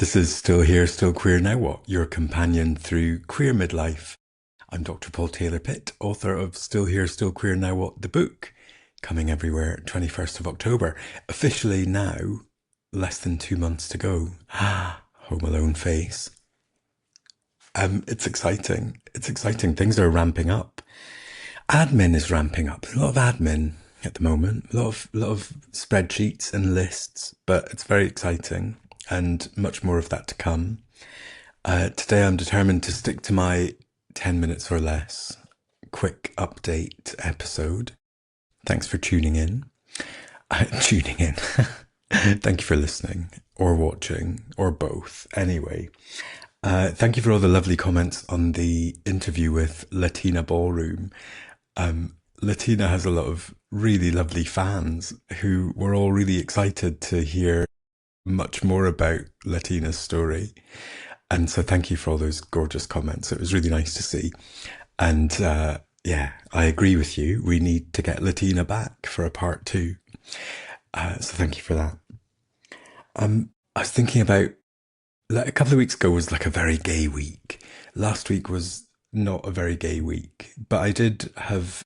This is Still Here, Still Queer Now What, your companion through queer midlife. I'm Dr. Paul Taylor Pitt, author of Still Here, Still Queer Now What, the book, coming everywhere 21st of October. Officially now, less than 2 months to go. Home Alone face. It's exciting. It's exciting. Things are ramping up. Admin is ramping up. There's a lot of admin at the moment. A lot of spreadsheets and lists, but it's very exciting and much more of that to come. Today I'm determined to stick to my 10 minutes or less quick update episode. Thanks for tuning in. Tuning in. Thank you for listening or watching or both. Anyway, thank you for all the lovely comments on the interview with Latina Ballroom. Latina has a lot of really lovely fans who were all really excited to hear much more about Latina's story. And so thank you for all those gorgeous comments. It was really nice to see. And yeah, I agree with you. We need to get Latina back for a part 2. So thank you for that. I was thinking about, like, a couple of weeks ago was like a very gay week. Last week was not a very gay week, but I did have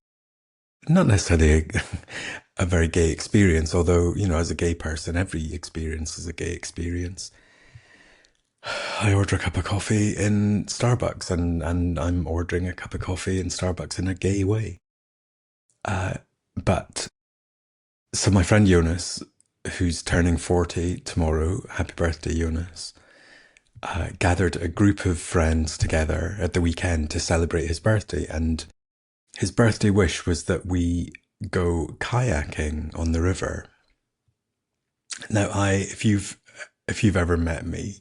not necessarily a very gay experience, although, you know, as a gay person, every experience is a gay experience. I order a cup of coffee in Starbucks and I'm ordering a cup of coffee in Starbucks in a gay way. But so my friend Jonas, who's turning 40 tomorrow, happy birthday, Jonas, gathered a group of friends together at the weekend to celebrate his birthday. And his birthday wish was that we go kayaking on the river. Now, if you've ever met me,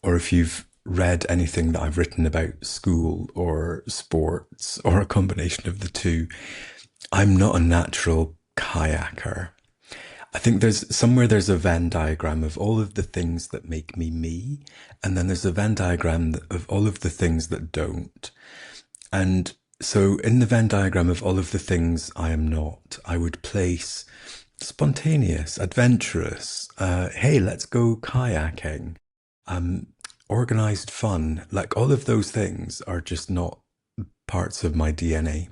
or if you've read anything that I've written about school or sports or a combination of the two, I'm not a natural kayaker. I think there's a Venn diagram of all of the things that make me me, and then there's a Venn diagram of all of the things that don't. And so in the Venn diagram of all of the things I am not, I would place spontaneous, adventurous, hey, let's go kayaking, organized fun. Like, all of those things are just not parts of my DNA.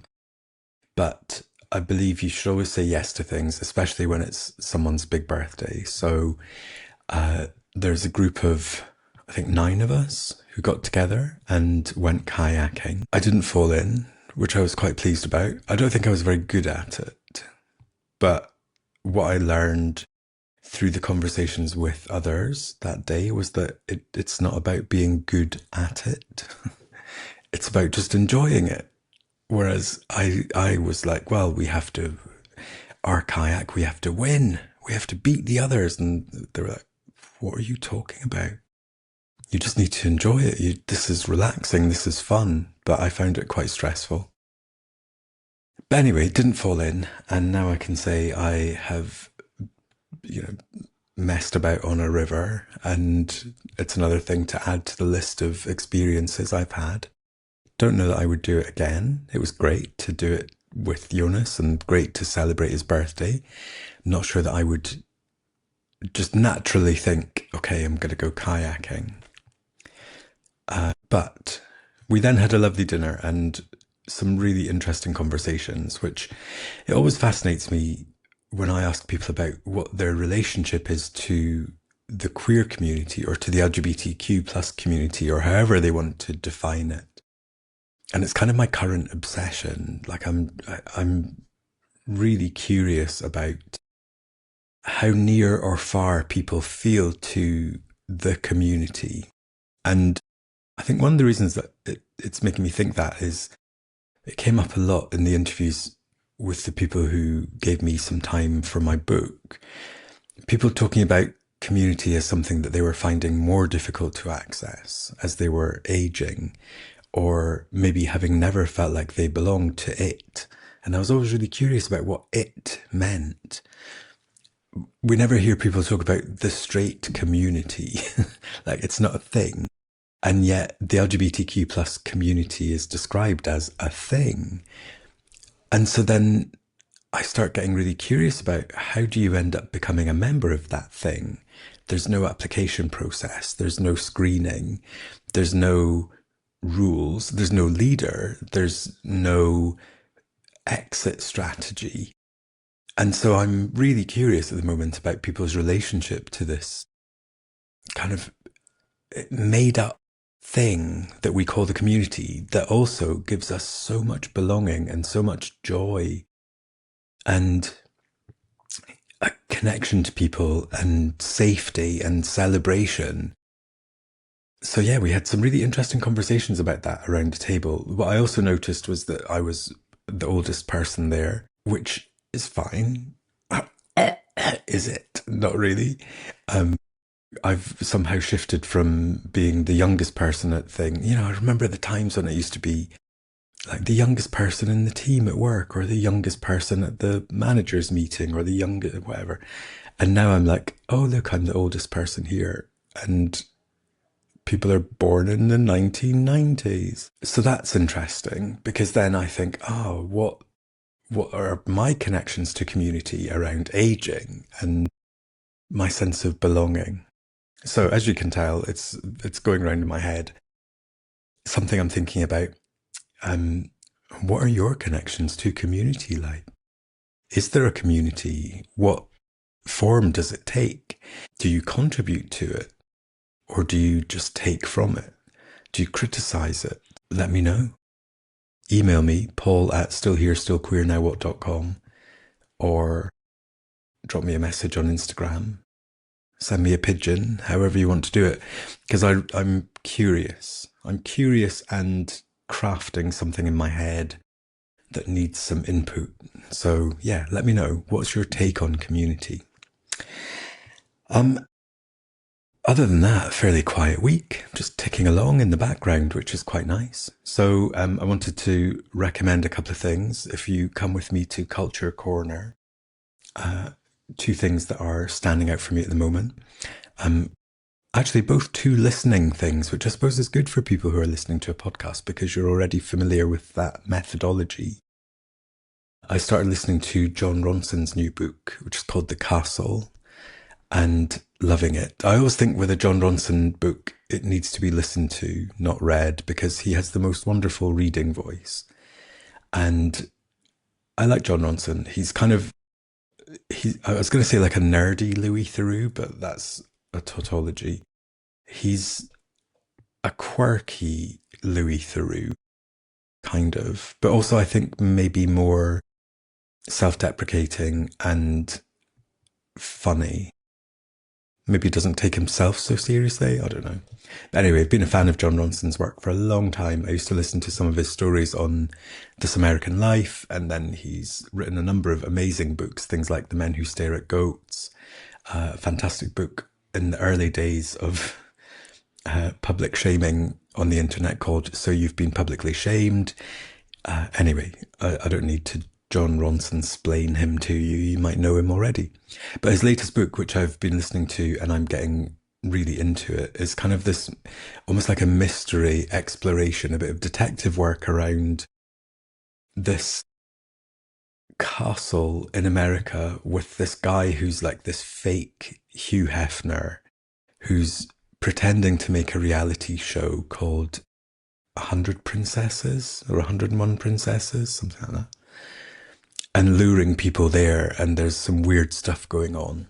But I believe you should always say yes to things, especially when it's someone's big birthday. So there's a group of, I think, 9 of us who got together and went kayaking. I didn't fall in, which I was quite pleased about. I don't think I was very good at it, but what I learned through the conversations with others that day was that it's not about being good at it. It's about just enjoying it. Whereas I was like, well, our kayak, we have to win. We have to beat the others. And they were like, what are you talking about? You just need to enjoy it. This is relaxing. This is fun. But I found it quite stressful. But anyway, didn't fall in. And now I can say I have, messed about on a river. And it's another thing to add to the list of experiences I've had. Don't know that I would do it again. It was great to do it with Jonas and great to celebrate his birthday. Not sure that I would just naturally think, okay, I'm going to go kayaking. But we then had a lovely dinner and some really interesting conversations, which it always fascinates me when I ask people about what their relationship is to the queer community or to the LGBTQ plus community, or however they want to define it. And it's kind of my current obsession. Like, I'm really curious about how near or far people feel to the community. And I think one of the reasons that it's making me think that is it came up a lot in the interviews with the people who gave me some time for my book. People talking about community as something that they were finding more difficult to access as they were aging, or maybe having never felt like they belonged to it. And I was always really curious about what it meant. We never hear people talk about the straight community, like it's not a thing. And yet the LGBTQ plus community is described as a thing. And so then I start getting really curious about how do you end up becoming a member of that thing There's no application process. There's no screening. There's no rules. There's no leader. There's no exit strategy. And so I'm really curious at the moment about people's relationship to this kind of made up thing that we call the community that also gives us so much belonging and so much joy and a connection to people and safety and celebration. So yeah, we had some really interesting conversations about that around the table. What I also noticed was that I was the oldest person there, which is fine. Is it? Not really. I've somehow shifted from being the youngest person at thing. I remember the times when it used to be like the youngest person in the team at work or the youngest person at the manager's meeting or the youngest whatever. And now I'm like, oh, look, I'm the oldest person here. And people are born in the 1990s. So that's interesting because then I think, oh, what are my connections to community around aging and my sense of belonging? So as you can tell, it's going around in my head. Something I'm thinking about. Um, what are your connections to community like? Is there a community? What form does it take? Do you contribute to it? Or do you just take from it? Do you criticize it? Let me know. Email me, paul@stillherestillqueernowwhat.com, or drop me a message on Instagram. Send me a pigeon, however you want to do it. Because I'm curious. I'm curious and crafting something in my head that needs some input. So yeah, let me know. What's your take on community? Other than that, fairly quiet week, just ticking along in the background, which is quite nice. So I wanted to recommend a couple of things. If you come with me to Culture Corner, two things that are standing out for me at the moment. Actually, both two listening things, which I suppose is good for people who are listening to a podcast because you're already familiar with that methodology. I started listening to John Ronson's new book, which is called The Castle, and loving it. I always think with a John Ronson book, it needs to be listened to, not read, because he has the most wonderful reading voice. And I like John Ronson. I was going to say like a nerdy Louis Theroux, but that's a tautology. He's a quirky Louis Theroux, kind of, but also I think maybe more self-deprecating and funny. Maybe he doesn't take himself so seriously. I don't know. But anyway, I've been a fan of John Ronson's work for a long time. I used to listen to some of his stories on This American Life, and then he's written a number of amazing books, things like The Men Who Stare at Goats, a fantastic book in the early days of public shaming on the internet called So You've Been Publicly Shamed. Anyway, I don't need to John Ronson explain him to you. You might know him already. But his latest book, which I've been listening to and I'm getting really into it, is kind of this almost like a mystery exploration, a bit of detective work around this castle in America with this guy who's like this fake Hugh Hefner who's pretending to make a reality show called 100 Princesses or 101 Princesses, something like that, and luring people there. And there's some weird stuff going on.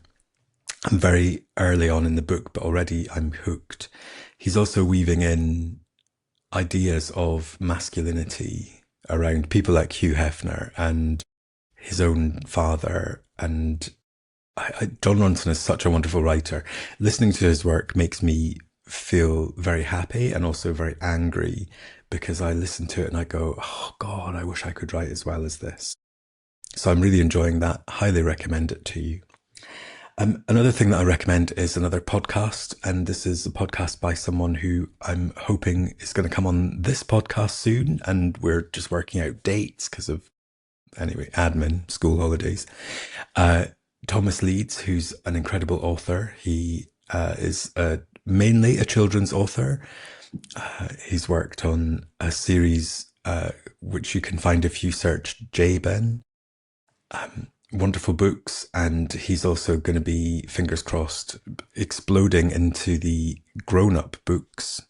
I'm very early on in the book, but already I'm hooked. He's also weaving in ideas of masculinity around people like Hugh Hefner and his own father. And John Ronson is such a wonderful writer. Listening to his work makes me feel very happy and also very angry because I listen to it and I go, oh God, I wish I could write as well as this. So I'm really enjoying that. Highly recommend it to you. Another thing that I recommend is another podcast, and this is a podcast by someone who I'm hoping is going to come on this podcast soon, and we're just working out dates because of, anyway, admin, school holidays. Thomas Leeds, who's an incredible author. He is mainly a children's author. He's worked on a series which you can find if you search Jabin, wonderful books, and he's also going to be, fingers crossed, exploding into the grown-up books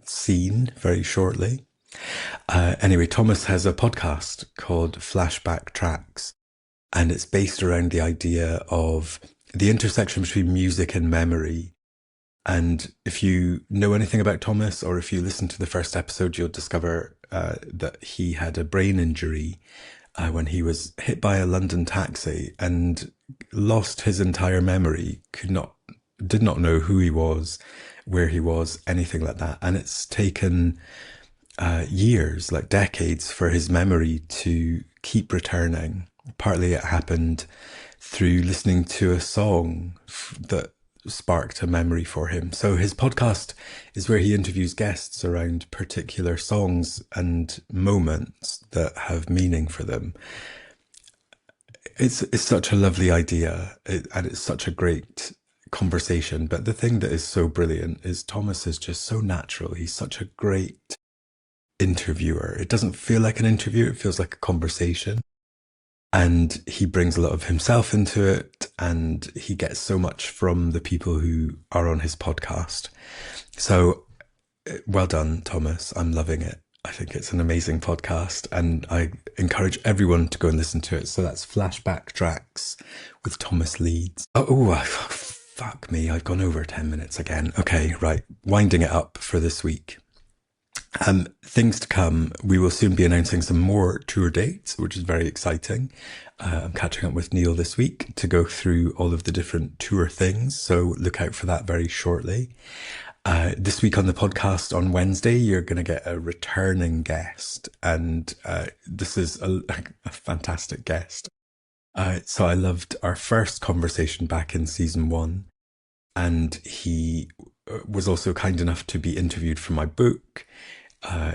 scene very shortly. Anyway, Thomas has a podcast called Flashback Tracks, and it's based around the idea of the intersection between music and memory. And if you know anything about Thomas, or if you listen to the first episode, you'll discover that he had a brain injury when he was hit by a London taxi and lost his entire memory, did not know who he was, where he was, anything like that. And it's taken years, like decades, for his memory to keep returning. Partly it happened through listening to a song that sparked a memory for him. So his podcast is where he interviews guests around particular songs and moments that have meaning for them. It's such a lovely idea, and it's such a great conversation. But the thing that is so brilliant is Thomas is just so natural. He's such a great interviewer. It doesn't feel like an interview, it feels like a conversation. And he brings a lot of himself into it, and he gets so much from the people who are on his podcast. So well done, Thomas. I'm loving it. I think it's an amazing podcast, and I encourage everyone to go and listen to it. So that's Flashback Tracks with Thomas Leeds. Fuck me. I've gone over 10 minutes again. Okay, right. Winding it up for this week. Things to come. We will soon be announcing some more tour dates, which is very exciting. I'm catching up with Neil this week to go through all of the different tour things. So look out for that very shortly. This week on the podcast on Wednesday, you're going to get a returning guest. And this is a fantastic guest. So I loved our first conversation back in season 1. And he was also kind enough to be interviewed for my book.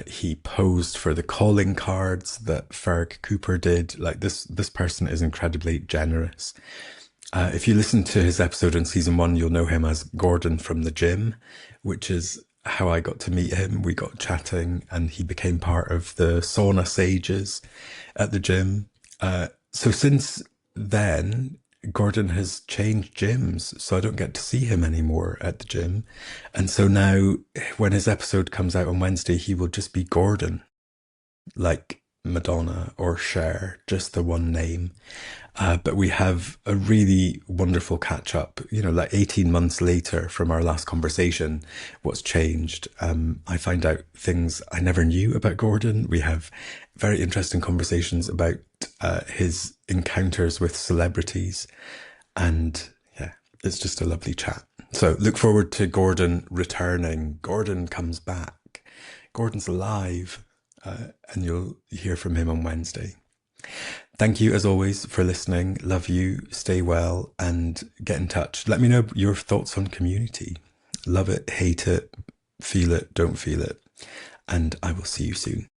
He posed for the calling cards that Ferg Cooper did. Like this person is incredibly generous. If you listen to his episode in season 1, you'll know him as Gordon from the gym, which is how I got to meet him. We got chatting and he became part of the sauna sages at the gym. So since then, Gordon has changed gyms, so I don't get to see him anymore at the gym. And so now when his episode comes out on Wednesday, he will just be Gordon, like Madonna or Cher, just the one name. But we have a really wonderful catch up, like 18 months later from our last conversation. What's changed? I find out things I never knew about Gordon. We have very interesting conversations about his encounters with celebrities. And yeah, it's just a lovely chat. So look forward to Gordon returning. Gordon comes back. Gordon's alive. And you'll hear from him on Wednesday. Thank you, as always, for listening. Love you. Stay well and get in touch. Let me know your thoughts on Community. Love it, hate it, feel it, don't feel it. And I will see you soon.